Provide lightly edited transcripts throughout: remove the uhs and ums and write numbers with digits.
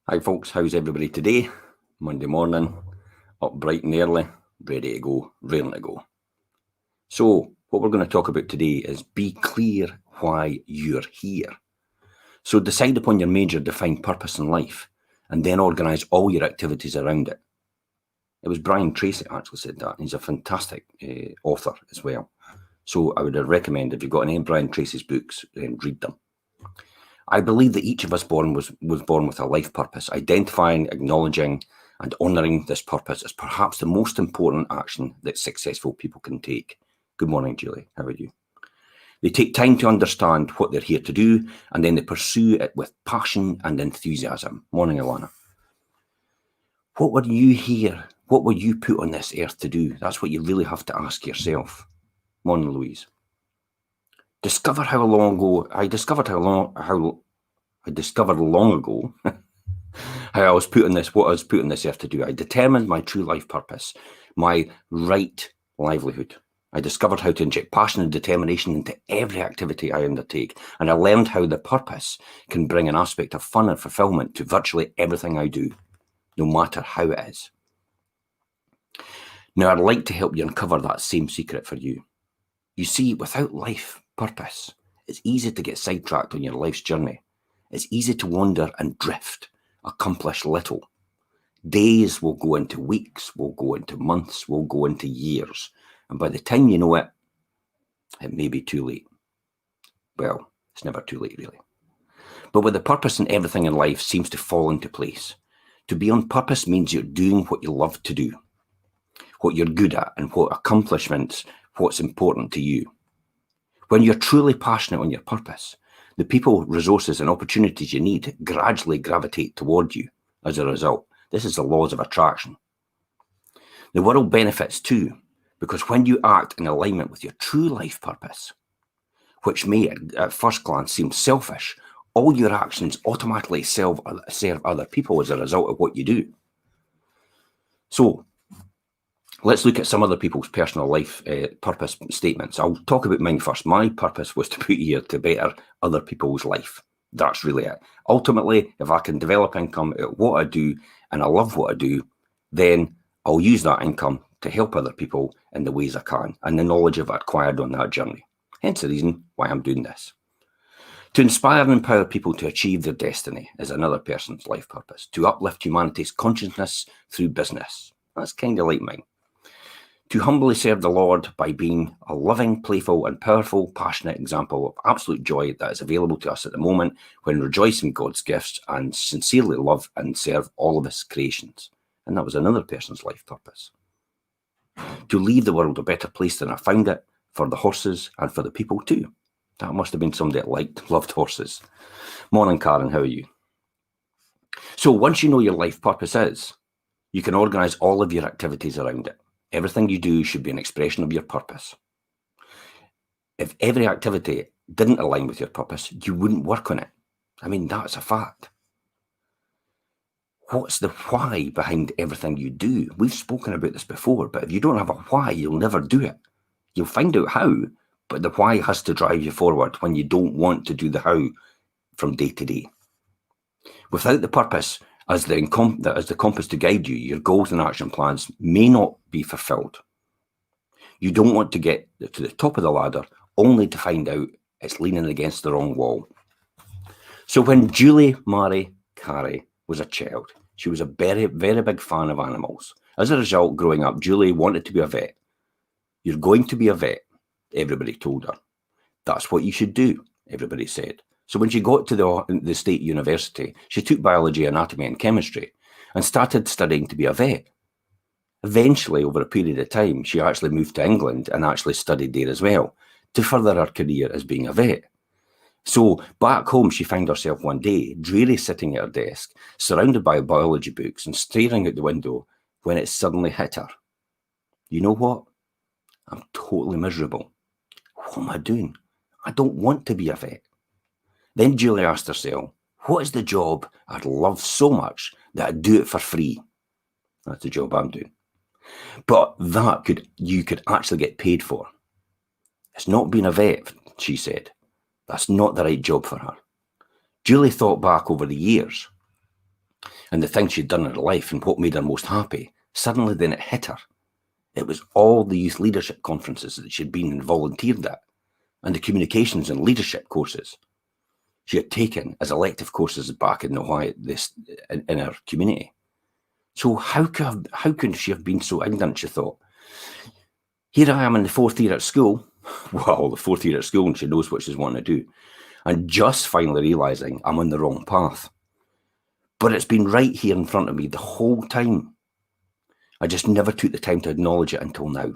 Hi folks, how's everybody today? Monday morning, up bright and early, ready to go, raring to go. So what we're going to talk about today is be clear why you're here. So decide upon your major defined purpose in life and then organise all your activities around it. It was Brian Tracy actually said that. He's a fantastic author as well. So I would recommend, if you've got any of Brian Tracy's books, read them. I believe that each of us was born with a life purpose. Identifying, acknowledging, and honouring this purpose is perhaps the most important action that successful people can take. Good morning, Julie. How are you? They take time to understand what they're here to do, and then they pursue it with passion and enthusiasm. Morning, Alana. What were you here? What were you put on this earth to do? That's what you really have to ask yourself. Morning, Louise. I discovered long ago how I was put on this, what I was put on this earth to do. I determined my true life purpose, my right livelihood. I discovered how to inject passion and determination into every activity I undertake, and I learned how the purpose can bring an aspect of fun and fulfillment to virtually everything I do, no matter how it is. Now, I'd like to help you uncover that same secret for you. You see, without life purpose, it's easy to get sidetracked on your life's journey. It's easy to wander and drift, accomplish little. Days will go into weeks, will go into months, will go into years. And by the time you know it, it may be too late. Well, it's never too late, really. But with the purpose in everything in life seems to fall into place. To be on purpose means you're doing what you love to do, what you're good at, and what's important to you. When you're truly passionate on your purpose, the people, resources, and opportunities you need gradually gravitate toward you as a result. This is the laws of attraction. The world benefits too, because when you act in alignment with your true life purpose, which may at first glance seem selfish, all your actions automatically serve other people as a result of what you do. So, let's look at some other people's personal life purpose statements. I'll talk about mine first. My purpose was to put here to better other people's life. That's really it. Ultimately, if I can develop income at what I do and I love what I do, then I'll use that income to help other people in the ways I can and the knowledge I've acquired on that journey. Hence the reason why I'm doing this. To inspire and empower people to achieve their destiny is another person's life purpose. To uplift humanity's consciousness through business. That's kind of like mine. To humbly serve the Lord by being a loving, playful, and powerful, passionate example of absolute joy that is available to us at the moment when rejoicing God's gifts and sincerely love and serve all of His creations. And that was another person's life purpose. To leave the world a better place than I found it, for the horses and for the people too. That must have been somebody that loved horses. Morning, Karen, how are you? So once you know your life purpose is, you can organise all of your activities around it. Everything you do should be an expression of your purpose. If every activity didn't align with your purpose, you wouldn't work on it. I mean, that's a fact. What's the why behind everything you do? We've spoken about this before, but if you don't have a why, you'll never do it. You'll find out how, but the why has to drive you forward when you don't want to do the how from day to day. Without the purpose as the compass to guide you, your goals and action plans may not be fulfilled. You don't want to get to the top of the ladder only to find out it's leaning against the wrong wall. So when Julie Marie Carey was a child, she was a very, very big fan of animals. As a result, growing up, Julie wanted to be a vet. You're going to be a vet, everybody told her. That's what you should do, everybody said. So when she got to the state university, she took biology, anatomy, and chemistry and started studying to be a vet. Eventually, over a period of time, she actually moved to England and actually studied there as well to further her career as being a vet. So back home, she found herself one day, dreary sitting at her desk, surrounded by biology books and staring out the window when it suddenly hit her. You know what? I'm totally miserable. What am I doing? I don't want to be a vet. Then Julie asked herself, what is the job I'd love so much that I'd do it for free? That's the job I'm doing. But you could actually get paid for. It's not being a vet, she said. That's not the right job for her. Julie thought back over the years and the things she'd done in her life and what made her most happy, suddenly then it hit her. It was all the youth leadership conferences that she'd been and volunteered at, and the communications and leadership courses she had taken as elective courses back in in her community. So how can she have been so ignorant, she thought. Here I am in the 4th year at school. Well, the 4th year at school, and she knows what she's wanting to do. And just finally realising I'm on the wrong path. But it's been right here in front of me the whole time. I just never took the time to acknowledge it until now.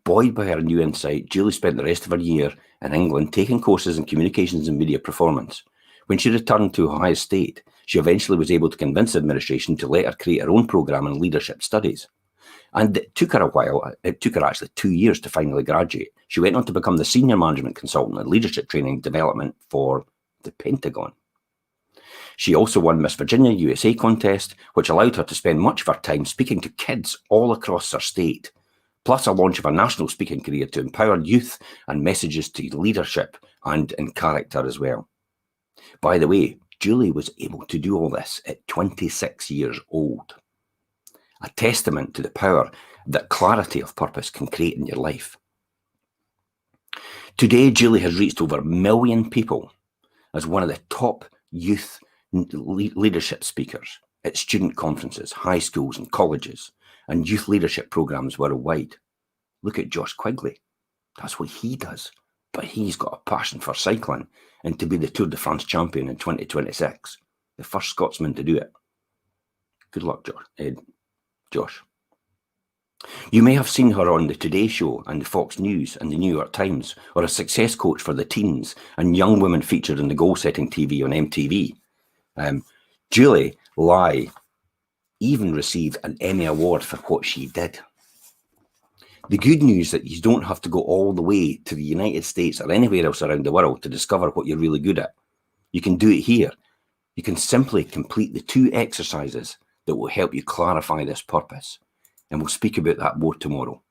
Buoyed by her new insight, Julie spent the rest of her year in England taking courses in communications and media performance. When she returned to Ohio State, she eventually was able to convince the administration to let her create her own program in leadership studies. And it took her a while. It took her actually 2 years to finally graduate. She went on to become the senior management consultant in leadership training development for the Pentagon. She also won Miss Virginia USA contest, which allowed her to spend much of her time speaking to kids all across her state, plus a launch of a national speaking career to empower youth and messages to leadership and in character as well. By the way, Julie was able to do all this at 26 years old. A testament to the power that clarity of purpose can create in your life. Today, Julie has reached over 1 million people as one of the top youth leadership speakers at student conferences, high schools and colleges, and youth leadership programs worldwide. Look at Josh Quigley. That's what he does. But he's got a passion for cycling and to be the Tour de France champion in 2026. The first Scotsman to do it. Good luck, Josh. You may have seen her on the Today Show and the Fox News and the New York Times, or a success coach for the teens and young women featured in the goal-setting TV on MTV. Julie Lai even received an Emmy Award for what she did. The good news that you don't have to go all the way to the United States or anywhere else around the world to discover what you're really good at. You can do it here. You can simply complete the 2 exercises that will help you clarify this purpose. And we'll speak about that more tomorrow.